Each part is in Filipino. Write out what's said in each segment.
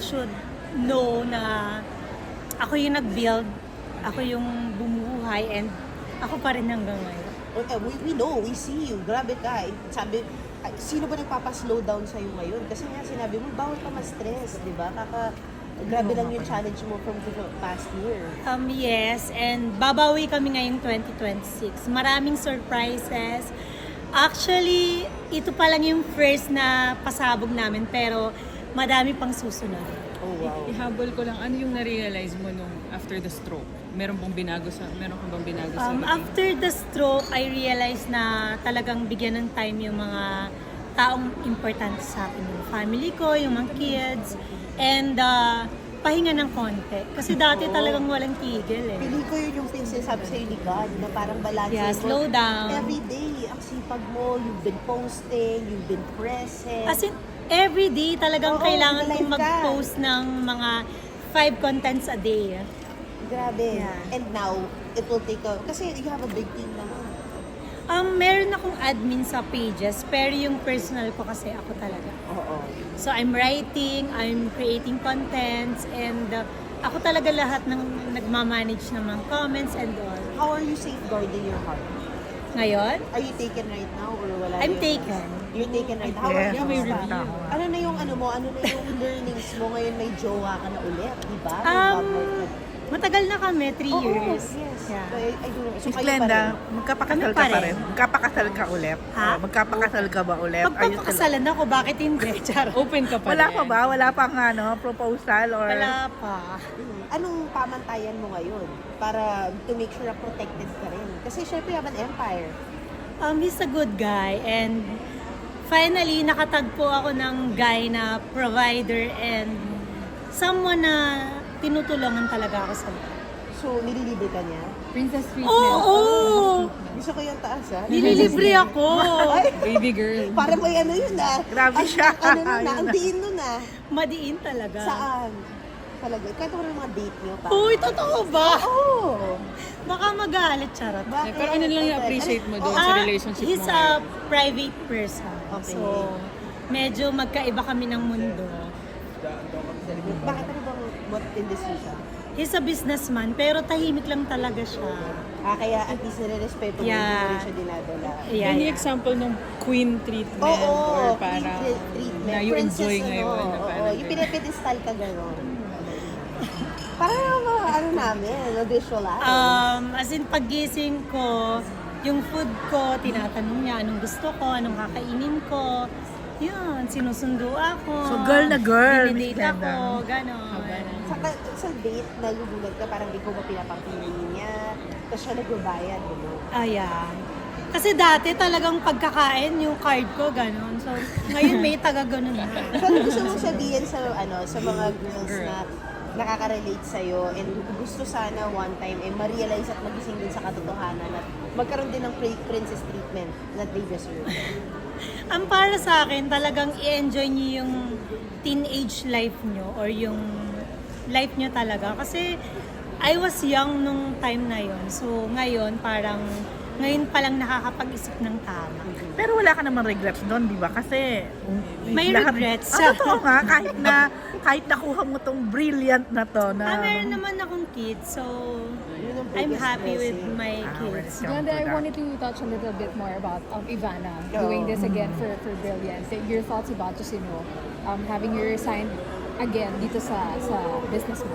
should know na ako yung nag-build, ako yung bumuhay, and ako pa rin hanggang ngayon. We know, we see you. Grabe ka. Sabi, sino ba nagpapa-slow down sa'yo ngayon? Kasi nga sinabi mo, bawal ka ma-stress, di ba? Grabe lang yung challenge mo from the past year. Yes, and babawi kami ngayong 2026. Maraming surprises. Actually, ito pa lang yung first na pasabog namin, pero madami pang susunod. Oh, wow. Ihabol ko lang, ano yung na-realize mo nung after the stroke? Meron kang bang binago sa routine? After the stroke, I realized na talagang bigyan ng time yung mga taong importante sa akin. Yung family ko, yung mga kids, and pahinga ng konti. Kasi dati talagang walang tigil eh. Pili ko yun yung sinasabi sa'yo ni God na parang balance. Yeah, slow down. Every day, ang sipag mo, you've been posting, you've been present. As in, every day talagang Oo, kailangan live kong ka. mag-post ng mga 5 contents a day. Grabe. Yeah. And now, it will take kasi you have a big team naman. Meron akong admin sa pages, pero yung personal ko kasi ako talaga. Oo. So I'm writing, I'm creating contents, and ako talaga lahat ng nagmamanage ng mga comments and all. How are you safeguarding your heart? Ngayon, Are you taken right now or wala? I'm na yun? taken. You're taken right now? How Yes, are you? may Kamusta? review. Ano na yung learnings mo ngayon, may jowa ka na ulit, di ba? Matagal na kami, 3 years. Yes. Yeah. I do. So, Miss kayo Glenda, pa magkapakasal Kami ka pa pa rin. rin? Magkapakasal ka ulit? Ha? Magkapakasal ka ba ulit? Are you still- Magpapakasalan ako, bakit hindi? Charot. Open ka pa Wala rin. pa ba? Wala pang proposal or... Wala pa. Anong pamantayan mo ngayon para to make sure na protected ka rin? Kasi syempre you have an empire. He's a good guy, and finally, nakatagpo ako ng guy na provider and someone na tinutulungan talaga ako sa life. So, nililibre ka niya? Princess treatment. Oo! Gusto ko yung taas, ha? Nililibre ako! Ay, Baby girl. para may ano yun, ah. Grabe siya. Ano nun, ah. Ang diin nun, ah. Madiin talaga. Saan? Talaga. Kwento ko ng mga date niyo. Uy, totoo ba? Oo. Baka magalit, charot. Bakit? Pero ano lang yung appreciate mo doon sa relationship He's mo a ngayon? private person. Okay. So, medyo magkaiba kami ng mundo. Bakit ano bang what industry siya? He's a businessman, pero tahimik lang talaga siya. Kaya at least nire-respeto mo, hindi mo rin siya dinadala. Yeah, Any yeah. example ng queen treatment Oo, or parang treatment. na you enjoy Princess, ngayon? Na Oo, parang yung pinapidestal ka gano'n. Parang ano namin, visualize. As in, paggising ko, yung food ko, tinatanong niya anong gusto ko, anong kakainin ko. Yun, sinusundo ako. So, girl na girl, Dinidate Miss Glenda. ako, gano'n. Sa date, nagugulat ka, parang ikaw ba pinapapili niya, tapos siya nagbabayad, gano'n. Ayan. Kasi dati talagang pagkakain, yung card ko, gano'n. So, ngayon may taga-gano'n na. So, ano gusto mong sabihin sa mga girls na nakaka-relate sa'yo and gusto sana one time ma-realize at magising din sa katotohanan at magkaroon din ng princess treatment na they deserve. Ang para sa akin, talagang i-enjoy niyo yung teenage life niyo or yung life niyo talaga. Kasi I was young nung time na yon. So ngayon, ngayon pa lang nakakapag-isip ng tama. Pero wala ka naman regrets doon, di ba? Kasi... May regrets. Totoo nga, kahit nakuha mo tong brilliant na to na... Meron naman akong kids, so Yun ang I'm biggest happy with blessing. my when kids. it comes Glenda, to I that. wanted to touch a little bit more about Ivana Oh. doing this again for Brilliance. Your thoughts about just, having you resign again dito sa business mo.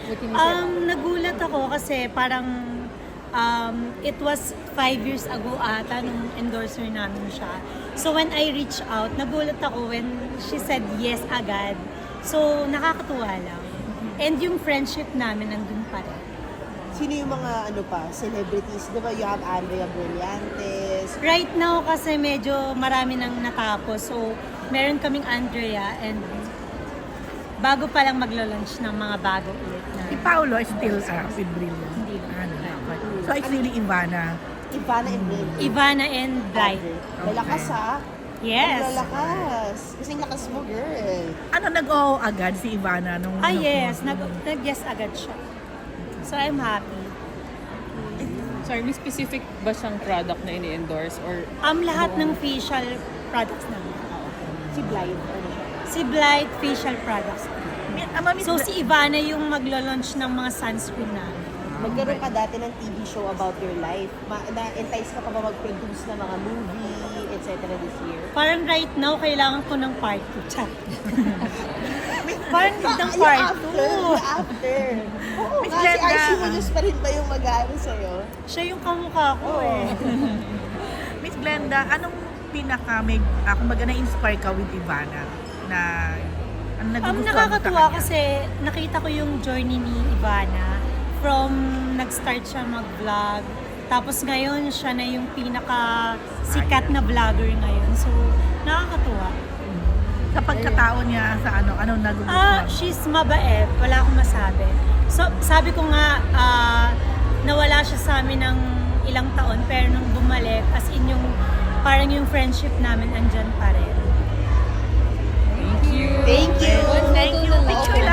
What can you say about it? Nagulat ako kasi parang it was 5 years ago ata nung endorser namin siya. So when I reached out, nagulat ako when she said yes agad. So nakakatuwa lang. And yung friendship namin nandun pa rin. Sino yung mga celebrities? Di ba you have Andrea Brillantes? Right now kasi medyo marami nang natapos. So meron kaming Andrea and bago pa lang maglo-launch ng mga bago ulit na. Si Paolo is still with brilliant. Hindi na. Okay. So, it's really Ivana. Ivana and Brilliant. Ivana and Bright. Lalakas, ha? Yes. Lalakas. Kasi lakas mo, girl. Ano, nag-oo agad si Ivana nung... Yes. Nag-yes agad siya. So I'm happy. Sorry, may specific ba siyang product na ini-endorse or Lahat ng facial products namin. Si Blythe, ano siya? Si Blight facial products. So si Ivana yung maglo-launch ng mga sunscreen namin. Magkaroon ka dati ng TV show about your life. Na-entice ka pa ba mag-produce ng mga movie, etc. this year? Parang right now, kailangan ko ng part 2. Chat. Parang gandang part 2. After. Oo, Miss kasi Glenda. RC Munoz pa rin ba yung mag-aano sa'yo? Siya yung kamukha ko eh. Miss Glenda, anong kumbaga na-inspire ka with Ivana? Na, ano nagugustuhan mo sa Nakakatuwa kanya? kasi nakita ko yung journey ni Ivana from nag-start siya mag-vlog. Tapos ngayon, siya na yung pinaka-sikat na vlogger ngayon. So, nakakatuwa. Sa pagkatao niya, sa ano nagugustuhan mo? She's mabait. Wala akong masabi. So, sabi ko nga, nawala siya sa amin ng ilang taon, pero nung bumalik, as in yung, parang yung friendship namin andyan pa rin. Thank you. Thank you! One photo Thank you. na lang. Picture